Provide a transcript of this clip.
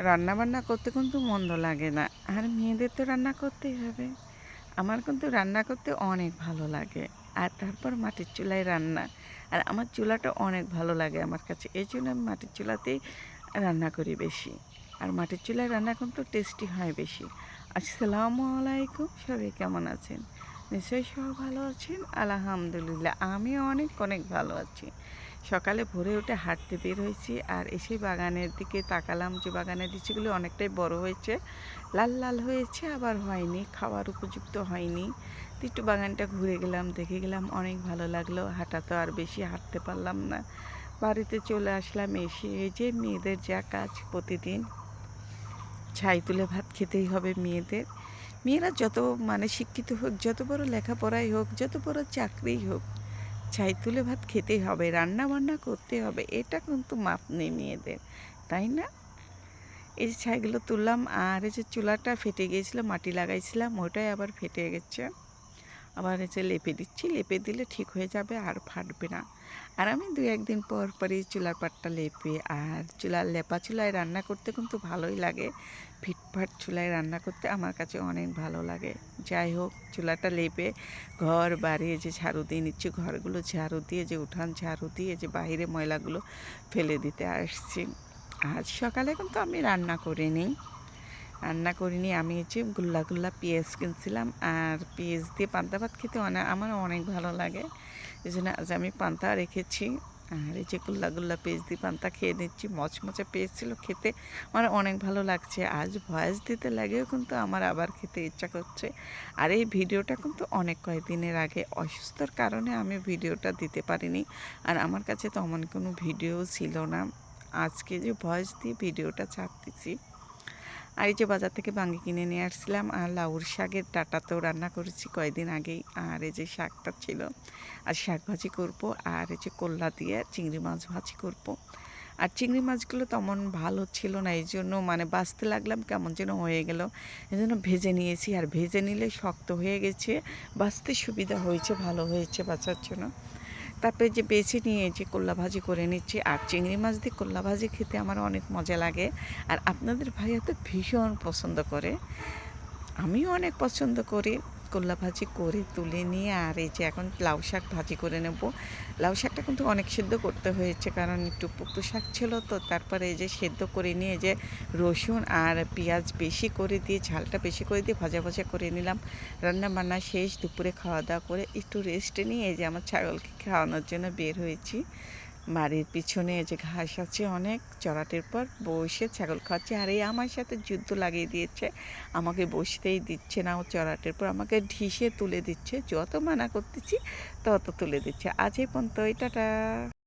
রান্না বান্না করতে কিন্তু মন্দ লাগে না, আর মেয়েদের তো রান্না করতেই হবে। আমার কিন্তু রান্না করতে অনেক ভালো লাগে। আর তারপর মাটির চুলায় রান্না, আর আমার চুলাটা অনেক ভালো লাগে আমার কাছে, এই জন্য আমি মাটির চুলাতেই রান্না করি বেশি। আর মাটির চুলায় রান্না কিন্তু টেস্টি হয় বেশি। আসসালামু আলাইকুম, সবাই কেমন আছেন? নিশ্চয়ই সব ভালো আছেন। আলহামদুলিল্লাহ, আমিও অনেক অনেক ভালো আছি। সকালে ভোরে উঠে হাঁটতে বের হয়েছি, আর এসে বাগানের দিকে তাকালাম যে বাগানের লিচুগুলো অনেকটাই বড় হয়েছে, লাল লাল হয়েছে, আবার হয়নি, খাওয়ার উপযুক্ত হয়নি। তো একটু বাগানটা ঘুরে গেলাম, দেখে গেলাম, অনেক ভালো লাগলো। হাঁটা তো আর বেশি হাঁটতে পারলাম না, বাড়িতে চলে আসলাম। এসে এই যে মেয়েদের যা কাজ প্রতিদিন, ছাই তুলে ভাত খেতেই হবে মেয়েদের। মেয়েরা যত শিক্ষিত হোক, যত বড় লেখাপড়াই হোক, যত বড় চাকরিই হোক, ছাই তুলে ভাত খেতেই হবে, রান্না বান্না করতে হবে, এটা কিন্তু মাপ নেই মেয়েদের, তাই না? এই যে ছাইগুলো তুললাম, আর এই যে চুলাটা ফেটে গিয়েছিল, মাটি লাগাইছিলাম, ওটাই আবার ফেটে গেছে। আবার এই যে লেপে দিচ্ছি, লেপে দিলে ঠিক হয়ে যাবে আর ফাটবে না। আর আমি 2-1 দিন পর পরই চুলার পাটটা লেপে, আর চুলার লেপা চুলায় রান্না করতে কিন্তু ভালোই লাগে। ফিটফাট চুলায় রান্না করতে আমার কাছে অনেক ভালো লাগে। যাই হোক, চুলাটা লেপে ঘর বাড়ি যে ঝাড়ু দিয়ে নিচ্ছি, ঘরগুলো ঝাড়ু দিয়ে, যে উঠান ঝাড়ু দিয়ে, যে বাইরে ময়লাগুলো ফেলে দিতে আসছি। আজ সকালে কিন্তু আমি রান্না করিনি। আমি হচ্ছে গুল্লা গুল্লা পেঁয়াজ কিনছিলাম, আর পেঁয়াজ দিয়ে পান্তা ভাত খেতে আমার অনেক ভালো লাগে। এই জন্য আজ আমি পান্তা রেখেছি, আর এই যে গুল্লা গুল্লা পেঁয়াজ দিয়ে পান্তা খেয়ে নিচ্ছি। মচমচে পেঁয়াজ ছিল, খেতে আমার অনেক ভালো লাগছে। আজ ভয়েস দিতে লাগেও কিন্তু আমার আবার খেতে ইচ্ছা করছে। আর এই ভিডিওটা কিন্তু অনেক কয়েকদিনের আগে, অসুস্থর কারণে আমি ভিডিওটা দিতে পারিনি। আর আমার কাছে তেমন কোনো ভিডিও ছিল না, আজকে যে ভয়েস দিয়ে ভিডিওটা ছাড়তেছি। আর এই যে বাজার থেকে বাঙ্গি কিনে নিয়ে আসছিলাম, আর লাউর শাকের ডাঁটাতেও রান্না করেছি কয়েকদিন আগেই। আর এই যে শাকটা ছিল, আর শাক ভাজি করব, আর এই যে কল্লা দিয়ে চিংড়ি মাছ ভাজি করব। আর চিংড়ি মাছগুলো তেমন ভালো ছিল না, এই জন্য বাছতে লাগলাম, কেমন যেন হয়ে গেল। এই জন্য ভেজে নিয়েছি, আর ভেজে নিলে শক্ত হয়ে গেছে, বাছতে সুবিধা হয়েছে, ভালো হয়েছে বাছার জন্য। তারপরে যে বেছে নিয়ে যে কল্লা ভাজি করে নিচ্ছি। আর চিংড়ি মাছ দিয়ে কল্লা ভাজি খেতে আমার অনেক মজা লাগে, আর আপনাদের ভাইয়া তো ভীষণ পছন্দ করে, আমিও অনেক পছন্দ করি। কল্লা ভাজি করে তুলে নিয়ে, আর এই যে এখন লাউ শাক ভাজি করে নেব। লাউ শাকটা কিন্তু অনেক সেদ্ধ করতে হয়েছে, কারণ একটু পোক্ত শাক ছিল তো। তারপরে এই যে সেদ্ধ করে নিয়ে, যে রসুন আর পেঁয়াজ বেশি করে দিয়ে, ঝালটা বেশি করে দিয়ে ভাজা ভাজা করে নিলাম। রান্না বান্না শেষ, দুপুরে খাওয়া দাওয়া করে একটু রেস্ট নিয়ে এই যে আমার ছাগলকে খাওয়ানোর জন্য বের হয়েছি। বাড়ির পিছনে যে ঘাস আছে অনেক, চড়াটের পর বসে ছাগল খাওয়াচ্ছে। আর এই আমার সাথে যুদ্ধ লাগিয়ে দিয়েছে, আমাকে বসতেই দিচ্ছে না। ও চড়াটের পর আমাকে ঢিসে তুলে দিচ্ছে, যত মানা করতেছি তত তুলে দিচ্ছে। আজ এই পর্যন্ত, টাটা।